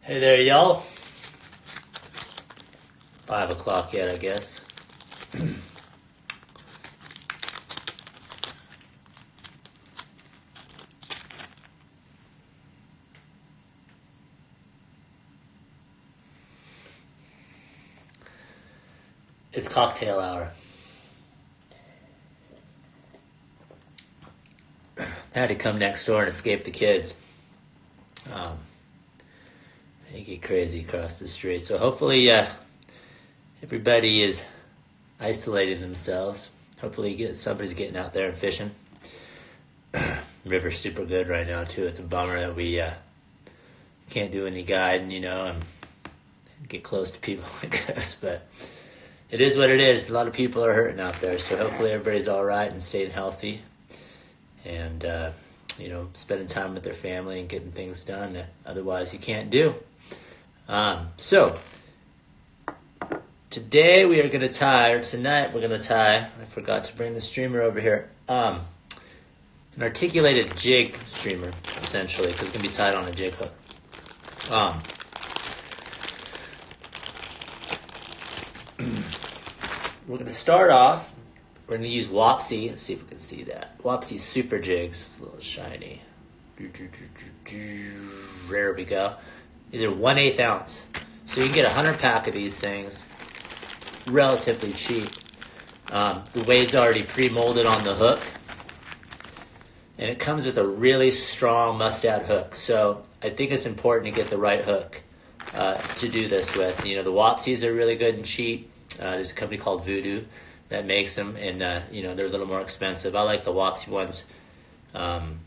Hey there, y'all. 5 o'clock yet, I guess. It's cocktail hour. I had to come next door and escape the kids. They get crazy across the street. So hopefully everybody is isolating themselves. Hopefully somebody's getting out there and fishing. River's super good right now, too. It's a bummer that we can't do any guiding, and get close to people, I guess. But it is what it is. A lot of people are hurting out there. So hopefully everybody's all right and staying healthy. And, spending time with their family and getting things done that otherwise you can't do. So today we are going to tie, or tonight we're going to tie, I forgot to bring the streamer over here, an articulated jig streamer, essentially, because it's going to be tied on a jig hook. We're going to start off, we're going to use Wapsi. Let's see if we can see that. Wapsi Super Jigs. It's a little shiny. There we go. These are 1/8 ounce. So you can get 100 pack of these things relatively cheap. The weight's already pre-molded on the hook. And it comes with a really strong mustad hook. So I think it's important to get the right hook to do this with. The Wapsies are really good and cheap. There's a company called Voodoo that makes them, and they're a little more expensive. I like the Wapsi ones. And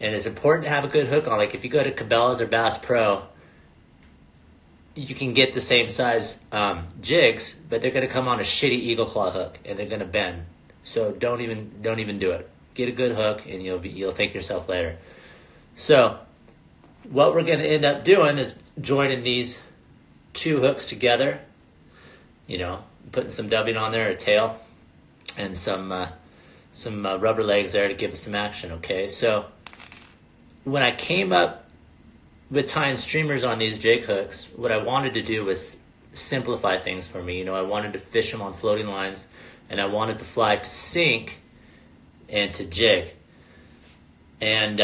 it's important to have a good hook on. Like if you go to Cabela's or Bass Pro, you can get the same size jigs, but they're going to come on a shitty eagle claw hook, and they're going to bend. So don't even do it. Get a good hook, and you'll thank yourself later. So what we're going to end up doing is joining these two hooks together. Putting some dubbing on there, a tail, and some rubber legs there to give us some action. Okay, so when I came up with tying streamers on these jig hooks, what I wanted to do was simplify things for me. I wanted to fish them on floating lines, and I wanted the fly to sink and to jig. And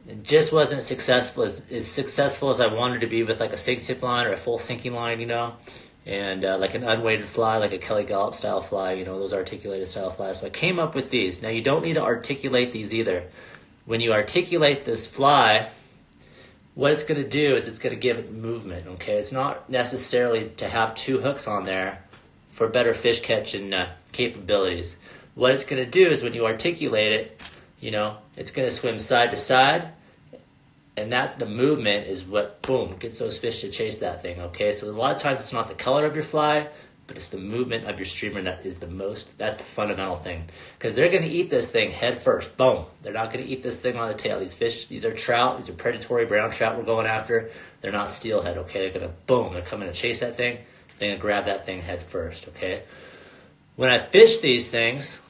it just wasn't successful as I wanted to be with like a sink tip line or a full sinking line, and like an unweighted fly, like a Kelly Gallop style fly, those articulated style flies. So I came up with these. Now you don't need to articulate these either. When you articulate this fly, what it's going to do is it's going to give it movement, okay? It's not necessarily to have two hooks on there for better fish catching capabilities. What it's going to do is when you articulate it, it's going to swim side to side, and that's the movement is what, boom, gets those fish to chase that thing, okay? So a lot of times it's not the color of your fly, but it's the movement of your streamer that's the fundamental thing. Because they're going to eat this thing head first, boom. They're not going to eat this thing on the tail. These fish, these are trout, these are predatory brown trout we're going after. They're not steelhead, okay? They're going to, boom, they're coming to chase that thing. They're going to grab that thing head first, okay? When I fish these things,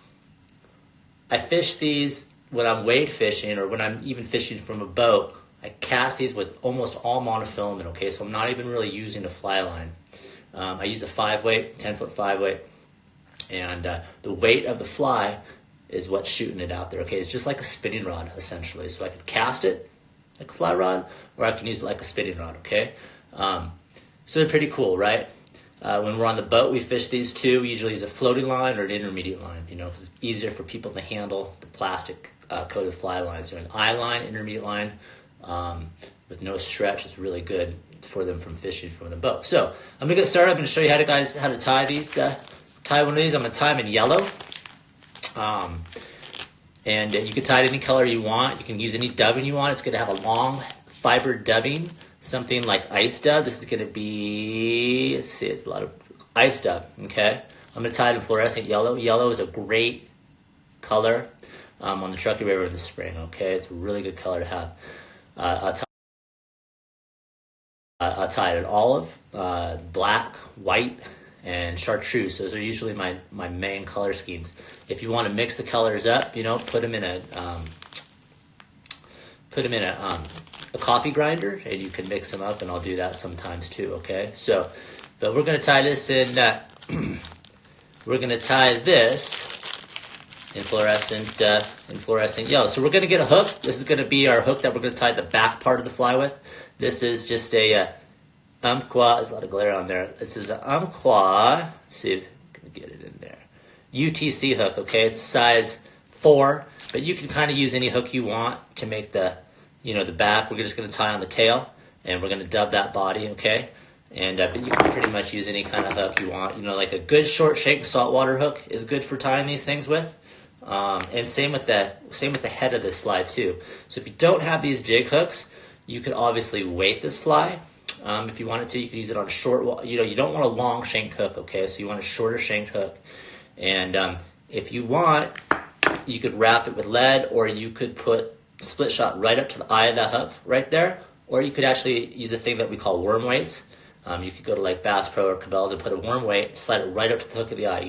I fish these when I'm wade fishing or when I'm even fishing from a boat. I cast these with almost all monofilament, okay? So I'm not even really using a fly line. I use a 5-weight, 10-foot 5-weight, and the weight of the fly is what's shooting it out there, okay? It's just like a spinning rod, essentially. So I could cast it like a fly rod, or I can use it like a spinning rod, okay? So they're pretty cool, right? When we're on the boat, we fish these too. We usually use a floating line or an intermediate line, because it's easier for people to handle the plastic coated fly lines. So an line, intermediate line, with no stretch is really good for them from fishing from the boat. So I'm going to get started. I'm going to show you how to tie these. Tie one of these. I'm going to tie them in yellow. And you can tie it any color you want. You can use any dubbing you want. It's going to have a long fiber dubbing, something like ice dub. This is going to be, let's see, it's a lot of ice dub, okay? I'm going to tie it in fluorescent yellow. Yellow is a great color on the Truckee River in the spring, okay? It's a really good color to have. I'll tie it in olive, black, white, and chartreuse. Those are usually my main color schemes. If you want to mix the colors up, put them in a a coffee grinder, and you can mix them up, and I'll do that sometimes too, okay? So, but we're going to tie this in, we're going to tie this in fluorescent yellow. So we're going to get a hook. This is going to be our hook that we're going to tie the back part of the fly with. This is just a Umpqua. There's a lot of glare on there. This is an Umpqua. Let's see if I can get it in there. UTC hook, okay? It's size 4, but you can kind of use any hook you want to make the, the back. We're just going to tie on the tail, and we're going to dub that body, okay? And but you can pretty much use any kind of hook you want. Like a good short shank saltwater hook is good for tying these things with. And same with the head of this fly too. So if you don't have these jig hooks, you can obviously weight this fly. If you wanted to, you could use it on a short. You don't want a long shank hook, okay? So you want a shorter shanked hook. And if you want, you could wrap it with lead, or you could put split shot right up to the eye of that hook right there, or you could actually use a thing that we call worm weights. You could go to like Bass Pro or Cabela's and put a worm weight, slide it right up to the hook of the eye,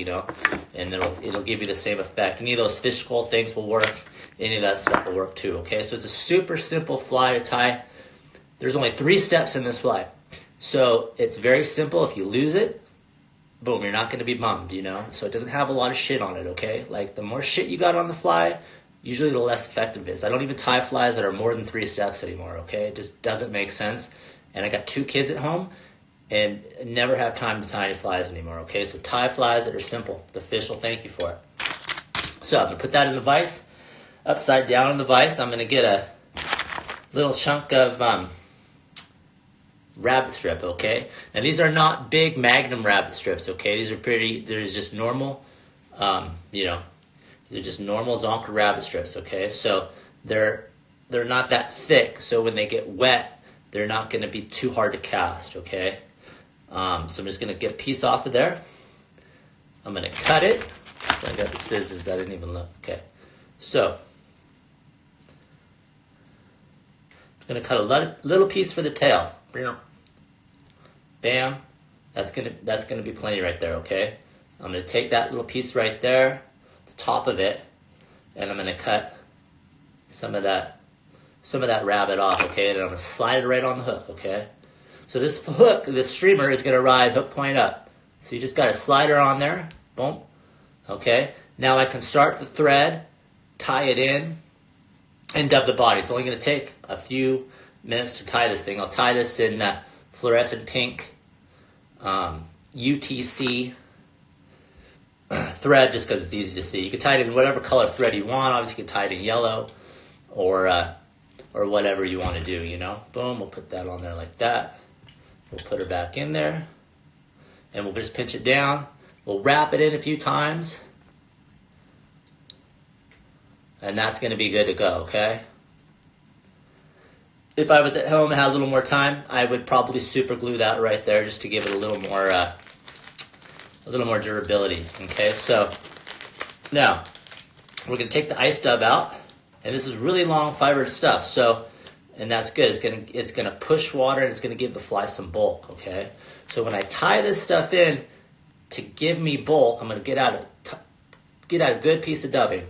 and it'll give you the same effect. Any of those fish skull things will work. Any of that stuff will work too, okay? So it's a super simple fly to tie. There's only 3 steps in this fly. So it's very simple. If you lose it, boom, you're not going to be bummed, So it doesn't have a lot of shit on it, okay? Like the more shit you got on the fly, usually the less effective it is. I don't even tie flies that are more than 3 steps anymore, okay? It just doesn't make sense. And I got 2 kids at home, and never have time to tie any flies anymore, okay? So tie flies that are simple. The fish will thank you for it. So I'm going to put that in the vise. Upside down in the vise, I'm going to get a little chunk of rabbit strip, okay? Now these are not big Magnum rabbit strips, okay? There's just normal, they're just normal Zonker rabbit strips, okay? So they're not that thick, so when they get wet, they're not going to be too hard to cast, okay? So I'm just going to get a piece off of there. I'm going to cut it. I got the scissors. I didn't even look. Okay. So I'm going to cut a little piece for the tail. Bam. That's going to be plenty right there, okay? I'm going to take that little piece right there, the top of it, and I'm going to cut some of that rabbit off, okay? And I'm going to slide it right on the hook, okay? So this hook, this streamer is going to ride hook point up. So you just got a slider on there. Boom. Okay. Now I can start the thread, tie it in, and dub the body. It's only going to take a few minutes to tie this thing. I'll tie this in fluorescent pink UTC thread just because it's easy to see. You can tie it in whatever color thread you want. Obviously, you can tie it in yellow or whatever you want to do, Boom. We'll put that on there like that. We'll put her back in there, and we'll just pinch it down. We'll wrap it in a few times, and that's going to be good to go, okay? If I was at home and had a little more time, I would probably super glue that right there just to give it a little more durability, okay? So now we're going to take the ice dub out, and this is really long fibered stuff, and that's good. It's gonna push water, and it's gonna give the fly some bulk, okay? So when I tie this stuff in to give me bulk, I'm gonna get out a good piece of dubbing.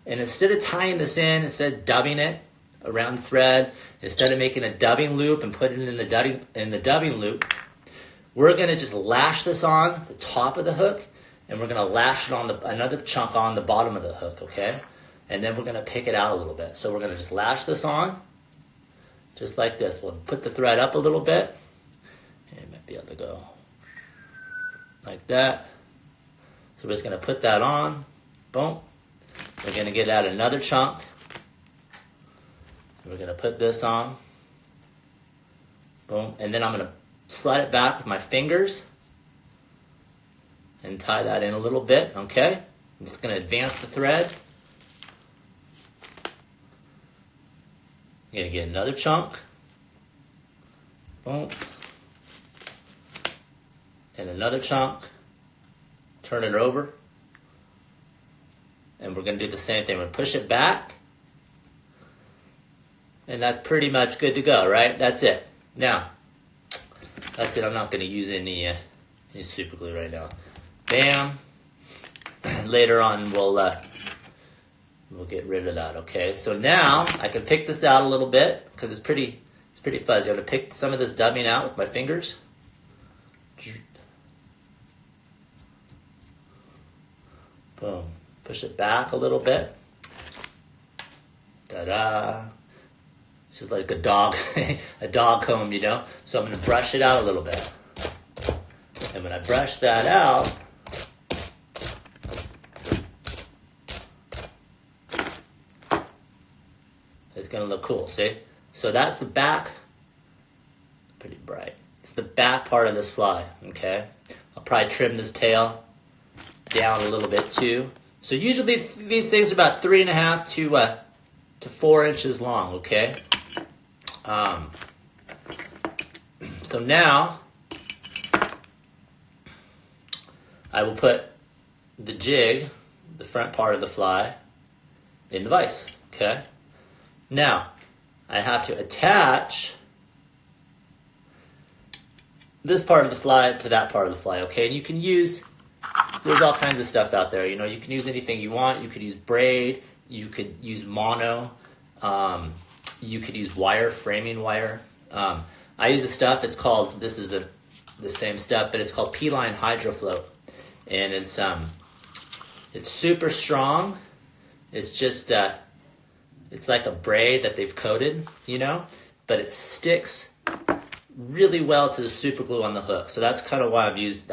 And instead of tying this in, instead of dubbing it around the thread, instead of making a dubbing loop and putting it in the dubbing loop, we're gonna just lash this on the top of the hook, and we're gonna lash it on another chunk on the bottom of the hook, okay? And then we're gonna pick it out a little bit. So we're gonna just lash this on, just like this. We'll put the thread up a little bit. And it might be able to go like that. So we're just going to put that on. Boom. We're going to get out another chunk. And we're going to put this on. Boom. And then I'm going to slide it back with my fingers and tie that in a little bit. Okay. I'm just going to advance the thread. I'm going to get another chunk. Boom. And another chunk. Turn it over. And we're going to do the same thing. We're going to push it back. And that's pretty much good to go, right? That's it. Now, that's it. I'm not going to use any super glue right now. Bam. Later on, we'll get rid of that, okay? So now I can pick this out a little bit because it's pretty pretty fuzzy. I'm going to pick some of this dubbing out with my fingers. Boom. Push it back a little bit. Ta-da. This is like a dog, a dog comb, you know? So I'm going to brush it out a little bit. And when I brush that out, it's going to look cool, see? So that's the back. Pretty bright. It's the back part of this fly, okay? I'll probably trim this tail down a little bit too. So usually these things are about 3.5 to 4 inches long, okay? So now I will put the jig, the front part of the fly, in the vise, okay? Now, I have to attach this part of the fly to that part of the fly, okay? And you can use, there's all kinds of stuff out there, you know, you can use anything you want. You could use braid, you could use mono, you could use wire, framing wire. I use a stuff, it's called, this is the same stuff, but it's called P-line Hydrofloat. And it's super strong. It's just, it's like a braid that they've coated, you know, but it sticks really well to the super glue on the hook. So that's kind of why I'm using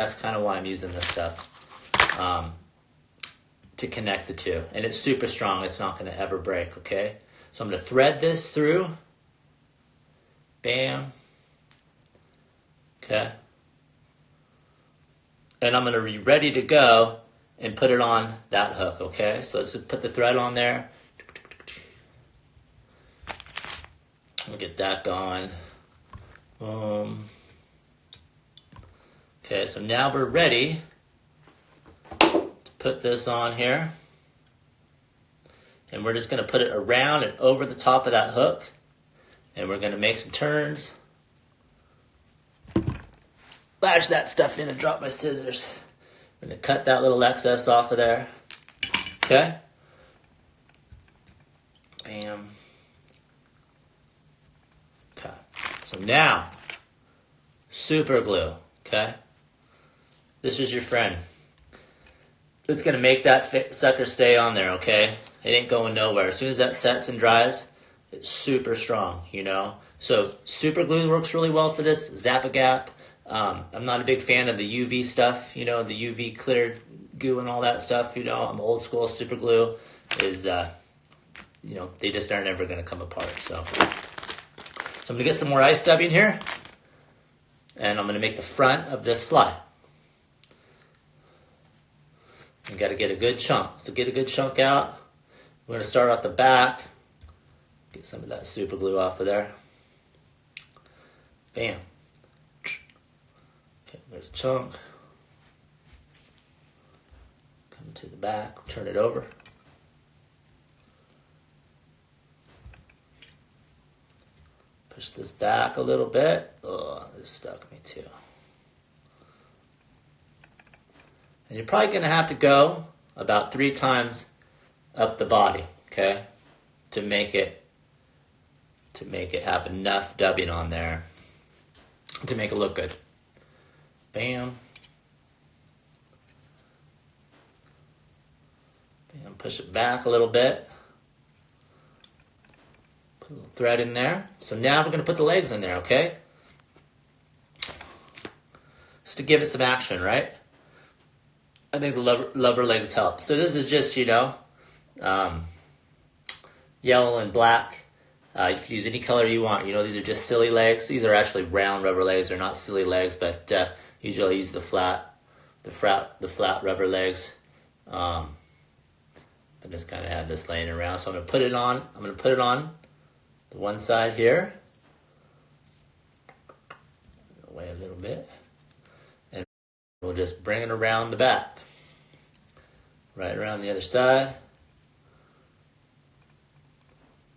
this stuff, to connect the two. And it's super strong. It's not going to ever break, okay? So I'm going to thread this through. Bam. Okay. And I'm going to be ready to go and put it on that hook, okay? So let's put the thread on there. We'll get that going. Boom. Okay, so now we're ready to put this on here. And we're just going to put it around and over the top of that hook. And we're going to make some turns. Lash that stuff in and drop my scissors. I'm going to cut that little excess off of there. Okay? Bam. Okay. So now, super glue. Okay? This is your friend. It's going to make that sucker stay on there, okay? It ain't going nowhere. As soon as that sets and dries, it's super strong, you know? So super glue works really well for this. Zap-A-Gap. I'm not a big fan of the UV stuff, you know, the UV clear goo and all that stuff, you know. I'm old school. Super glue is, you know, they just aren't ever going to come apart. So I'm going to get some more ice dubbing here. And I'm going to make the front of this fly. You got to get a good chunk. So get a good chunk out. We're going to start at the back. Get some of that super glue off of there. Bam. Okay, there's a chunk. Come to the back. Turn it over. Push this back a little bit. Oh, this stuck me too. And you're probably going to have to go about 3 times up the body, okay, to make it have enough dubbing on there to make it look good. Bam. Bam. Push it back a little bit. Put a little thread in there. So now we're going to put the legs in there, okay? Just to give it some action, right? I think the rubber legs help. So this is just, you know, yellow and black. You can use any color you want. You know, these are just silly legs. These are actually round rubber legs. They're not silly legs, but usually I use the flat rubber legs. I just kind of have this laying around. So I'm going to put it on. I'm going to put it on the one side here. Away a little bit. And we'll just bring it around the back. Right around the other side.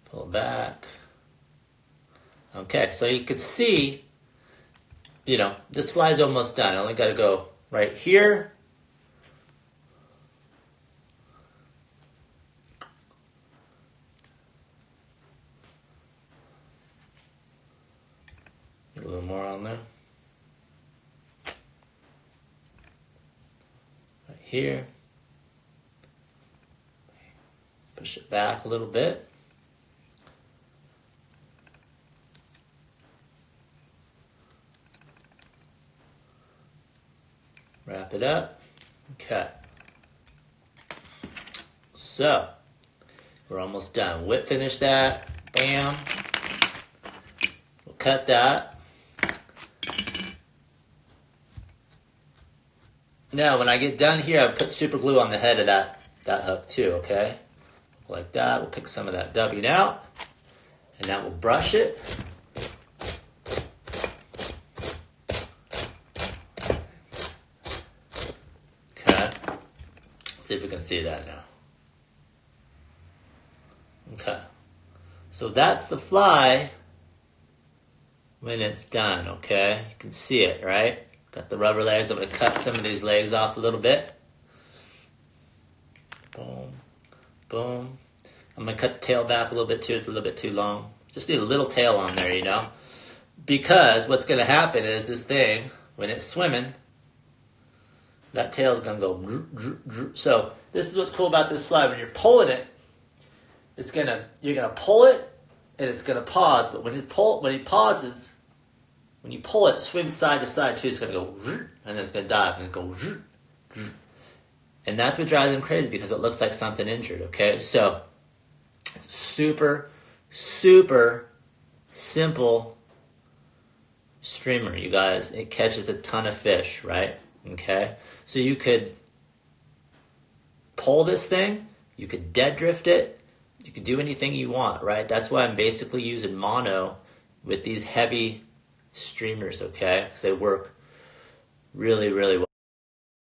Pull back. Okay, so you can see, you know, this fly's almost done. I only got to go right here. a little more on there. Right here. Push it back a little bit. Wrap it up. Okay. So, we're almost done. Whip finish that. Bam. We'll cut that. Now, when I get done here, I'll put super glue on the head of that hook too, okay? Like that. We'll pick some of that dubbing out. And now we'll brush it. Okay. See if we can see that now. Okay. So that's the fly when it's done, okay? You can see it, right? Got the rubber legs. I'm going to cut some of these legs off a little bit. Boom. Boom. I'm going to cut the tail back a little bit too. It's a little bit too long. Just need a little tail on there, you know? Because what's going to happen is this thing, when it's swimming, that tail is going to go... So this is what's cool about this fly. When you're pulling it, you're going to pull it, and it's going to pause. But when you pauses, when you pull it, swims side to side too. It's going to go... And then it's going to dive, and it's going to go... And that's what drives them crazy, because it looks like something injured, okay? So, it's super, super simple streamer, you guys. It catches a ton of fish, right? Okay? So you could pull this thing, you could dead drift it, you could do anything you want, right? That's why I'm basically using mono with these heavy streamers, okay? Because they work really, really well.